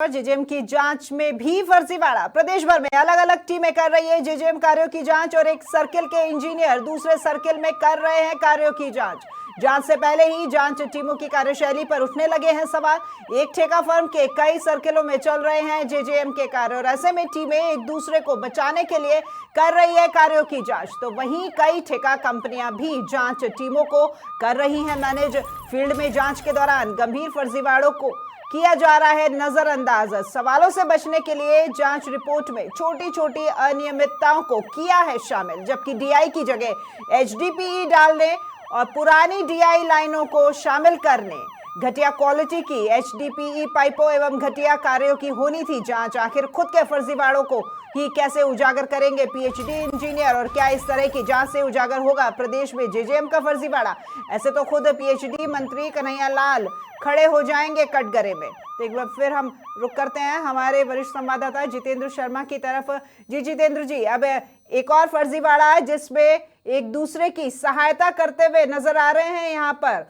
JJM की जांच में भी फर्जीवाड़ा। प्रदेश भर में अलग अलग टीमें कर रही है जेजेएम कार्यों की जांच और एक सर्किल के इंजीनियर दूसरे सर्किल में कर रहे हैं कार्यों की जांच। जांच से पहले ही जांच टीमों की कार्यशैली पर उठने लगे हैं सवाल। एक ठेका फर्म के कई सर्किलों में चल रहे हैं जेजेएम के कार्य और ऐसे में टीमें एक दूसरे को बचाने के लिए कर रही है कार्यों की जांच। तो वहीं कई ठेका कंपनियां भी जांच टीमों को कर रही हैं मैनेज। फील्ड में जांच के दौरान गंभीर फर्जीवाड़ों को किया जा रहा है नजरअंदाज। सवालों से बचने के लिए जांच रिपोर्ट में छोटी छोटी अनियमितताओं को किया है शामिल, जबकि डीआई की जगह एचडीपीई डालने और पुरानी डीआई लाइनों को शामिल करने, घटिया क्वालिटी की एचडीपीई पाइपों एवं घटिया कार्यों की होनी थी जांच। आखिर खुद के फर्जीवाड़ों को ही कैसे उजागर करेंगे पीएचडी इंजीनियर और क्या इस तरह की जांच से उजागर होगा प्रदेश में जेजेएम का फर्जीवाड़ा? ऐसे तो खुद पीएचडी मंत्री कन्हैया लाल खड़े हो जाएंगे कटघरे में। तो एक बार फिर हम रुक करते हैं हमारे वरिष्ठ संवाददाता जितेंद्र शर्मा की तरफ। जी जितेंद्र जी, अब एक और फर्जीवाड़ा है जिसमें एक दूसरे की सहायता करते हुए नजर आ रहे हैं यहाँ पर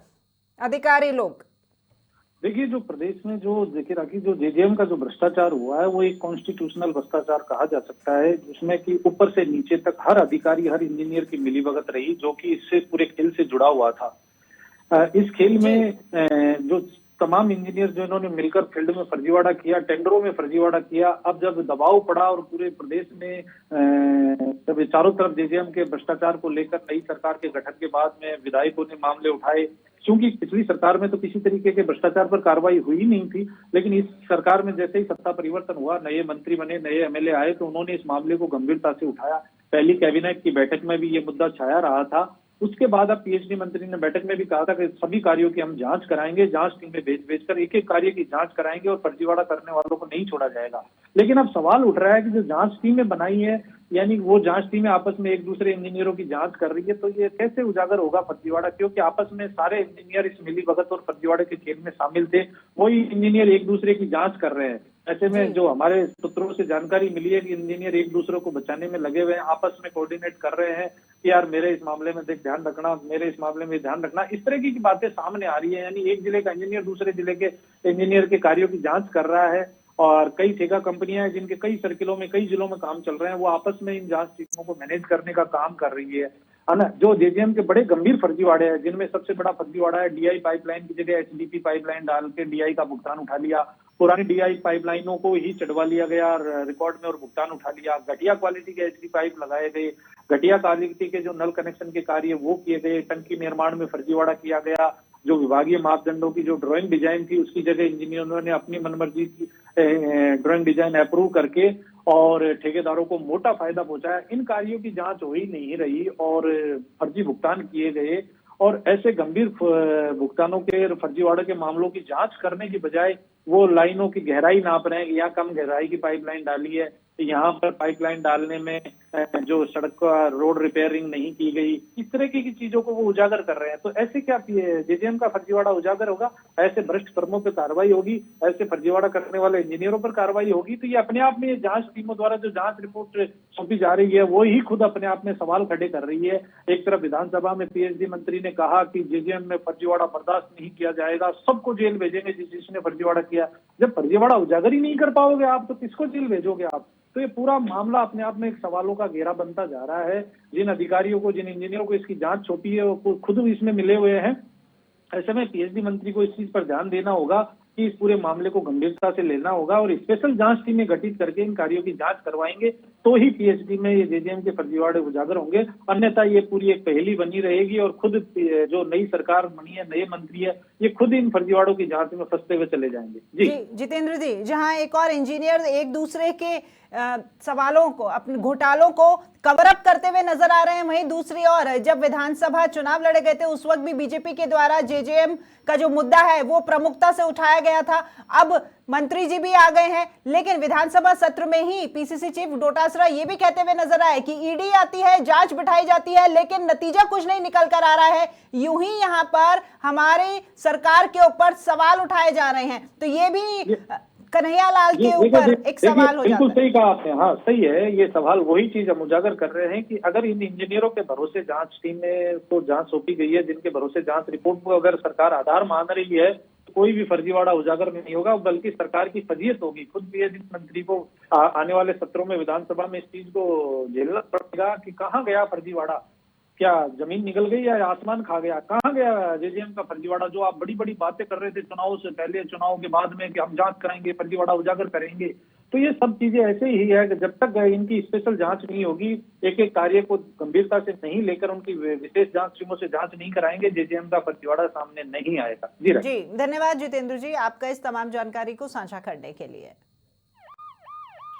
अधिकारी लोग। देखिए, जो प्रदेश में जो देखिए राखी, जो जेजेएम का जो भ्रष्टाचार हुआ है वो एक कॉन्स्टिट्यूशनल भ्रष्टाचार कहा जा सकता है, जिसमें कि ऊपर से नीचे तक हर अधिकारी, हर इंजीनियर की मिलीभगत रही, जो कि इससे पूरे खेल से जुड़ा हुआ था। इस खेल में जो तमाम इंजीनियर जो इन्होंने मिलकर फील्ड में फर्जीवाड़ा किया, टेंडरों में फर्जीवाड़ा किया, अब जब दबाव पड़ा और पूरे प्रदेश में जब चारों तरफ जेजेएम के भ्रष्टाचार को लेकर नई सरकार के गठन के बाद में विधायकों ने मामले उठाए, क्योंकि पिछली सरकार में तो किसी तरीके के भ्रष्टाचार पर कार्रवाई हुई नहीं थी, लेकिन इस सरकार में जैसे ही सत्ता परिवर्तन हुआ, नए मंत्री बने, नए एमएलए आए, तो उन्होंने इस मामले को गंभीरता से उठाया। पहली कैबिनेट की बैठक में भी ये मुद्दा छाया रहा था। उसके बाद अब पीएचडी मंत्री ने बैठक में भी कहा था कि सभी कार्यों की हम जांच कराएंगे, जांच टीमें भेजकर एक एक कार्य की जांच कराएंगे और फर्जीवाड़ा करने वालों को नहीं छोड़ा जाएगा। लेकिन अब सवाल उठ रहा है कि जो जांच टीमें बनाई है, यानी वो जांच टीमें आपस में एक दूसरे इंजीनियरों की जांच कर रही है, तो ये कैसे उजागर होगा फर्जीवाड़ा? क्योंकि आपस में सारे इंजीनियर इस मिलीभगत और फर्जीवाड़े के खेल में शामिल थे, वही इंजीनियर एक दूसरे की जांच कर रहे हैं। ऐसे में जो हमारे सूत्रों से जानकारी मिली है कि इंजीनियर एक दूसरे को बचाने में लगे हुए हैं, आपस में कोऑर्डिनेट कर रहे हैं कि यार मेरे इस मामले में देख ध्यान रखना, मेरे इस मामले में ध्यान रखना, इस तरह की बातें सामने आ रही है। यानी एक जिले का इंजीनियर दूसरे जिले के इंजीनियर के कार्यों की जांच कर रहा है और कई ठेका कंपनियां हैं जिनके कई सर्किलों में, कई जिलों में काम चल रहे हैं, वो आपस में इन जांच टीमों को मैनेज करने का काम कर रही है ना। जो जेजेएम के बड़े गंभीर फर्जीवाड़े हैं, जिनमें सबसे बड़ा फर्जीवाड़ा है डीआई पाइपलाइन की जगह एचडीपी पाइपलाइन डाल के डीआई का भुगतान उठा लिया, पुरानी डीआई पाइपलाइनों को ही चढ़वा लिया गया रिकॉर्ड में और भुगतान उठा लिया, घटिया क्वालिटी के एचडी पाइप लगाए गए, घटिया क्वालिटी के जो नल कनेक्शन के कार्य वो किए गए, टंकी निर्माण में फर्जीवाड़ा किया गया, जो विभागीय मापदंडों की जो ड्राइंग डिजाइन थी उसकी जगह इंजीनियरों ने अपनी मनमर्जी की ड्राइंग डिजाइन अप्रूव करके और ठेकेदारों को मोटा फायदा पहुंचाया। इन कार्यों की जांच हो ही नहीं रही और फर्जी भुगतान किए गए और ऐसे गंभीर भुगतानों के फर्जीवाड़े के मामलों की जांच करने की बजाय वो लाइनों की गहराई नाप रहे हैं कि यहाँ कम गहराई की पाइपलाइन डाली है, यहाँ पर पाइपलाइन डालने में जो सड़क का रोड रिपेयरिंग नहीं की गई, इस तरह की चीजों को वो उजागर कर रहे हैं। तो ऐसे क्या जेजेएम का फर्जीवाड़ा उजागर होगा? ऐसे भ्रष्ट फर्मों पर कार्रवाई होगी, ऐसे फर्जीवाड़ा करने वाले इंजीनियरों पर कार्रवाई होगी। तो ये अपने आप में जांच टीमों द्वारा जो जांच रिपोर्ट सौंपी जा रही है वो ही खुद अपने आप में सवाल खड़े कर रही है। एक तरफ विधानसभा में पीएचडी मंत्री ने कहा कि जेजेएम में फर्जीवाड़ा बर्दाश्त नहीं किया जाएगा, सबको जेल भेजेंगे जिसने फर्जीवाड़ा किया। जब फर्जीवाड़ा उजागर ही नहीं कर पाओगे आप तो किसको जेल भेजोगे आप? तो ये पूरा मामला अपने आप में एक सवालों का घेरा बनता जा रहा है। जिन अधिकारियों को, जिन इंजीनियरों को इसकी जांच सौंपी है वो खुद इसमें मिले हुए हैं। ऐसे में पीएचडी मंत्री को इस चीज पर ध्यान देना होगा कि इस पूरे मामले को गंभीरता से लेना होगा और स्पेशल जांच टीमें गठित करके इन कार्यों की जांच करवाएंगे, तो ही पीएचडी में ये जेजेएम के फर्जीवाड़े उजागर होंगे। अन्यथा ये पूरी एक पहेली बनी रहेगी और खुद जो नई सरकार बनी है, नए मंत्री है, ये खुद इन फर्जीवाड़ों की जांच में फंसते हुए चले जाएंगे। जी जितेंद्र जी, जहां एक और इंजीनियर एक दूसरे के सवालों को, अपने घोटालों को कवर अप करते हुए नजर आ रहे हैं, वहीं दूसरी ओर जब विधानसभा चुनाव लड़े गए थे उस वक्त भी बीजेपी के द्वारा जेजेएम का जो मुद्दा है वो प्रमुखता से उठाया गया था। अब मंत्री जी भी आ गए हैं, लेकिन विधानसभा सत्र में ही पीसीसी चीफ डोटासरा ये भी कहते हुए नजर आए कि ईडी आती है, जांच बिठाई जाती है, लेकिन नतीजा कुछ नहीं निकल कर आ रहा है। यूं ही यहाँ पर हमारी सरकार के ऊपर सवाल उठाए जा रहे हैं। तो ये भी कन्हैया लाल के ऊपर एक सवाल हो जाता है। बिल्कुल सही कहा आपने, हाँ सही है। ये सवाल वही चीज हम उजागर कर रहे हैं कि अगर इन इंजीनियरों के भरोसे जांच टीम को जांच सौंपी गई है, जिनके भरोसे जांच रिपोर्ट को अगर सरकार आधार मान रही है, कोई भी फर्जीवाड़ा उजागर नहीं होगा, बल्कि सरकार की फजीयत होगी। खुद पीएचडी मंत्री को आने वाले सत्रों में विधानसभा में इस चीज को झेलना पड़ेगा कि कहाँ गया फर्जीवाड़ा, क्या जमीन निकल गई या आसमान खा गया, कहाँ गया जेजेएम का फर्जीवाड़ा। जो आप बड़ी बड़ी बातें कर रहे थे चुनाव से पहले, चुनाव के बाद में कि हम जांच कराएंगे, फर्जीवाड़ा उजागर करेंगे, तो ये सब चीजें ऐसे ही है कि जब तक इनकी स्पेशल जांच नहीं होगी, एक एक कार्य को गंभीरता से नहीं लेकर उनकी विशेष जांच टीमों से जांच नहीं कराएंगे, जेजेएम का फर्जीवाड़ा सामने नहीं आएगा। जी, धन्यवाद जितेंद्र जी, आपका इस तमाम जानकारी को साझा करने के लिए।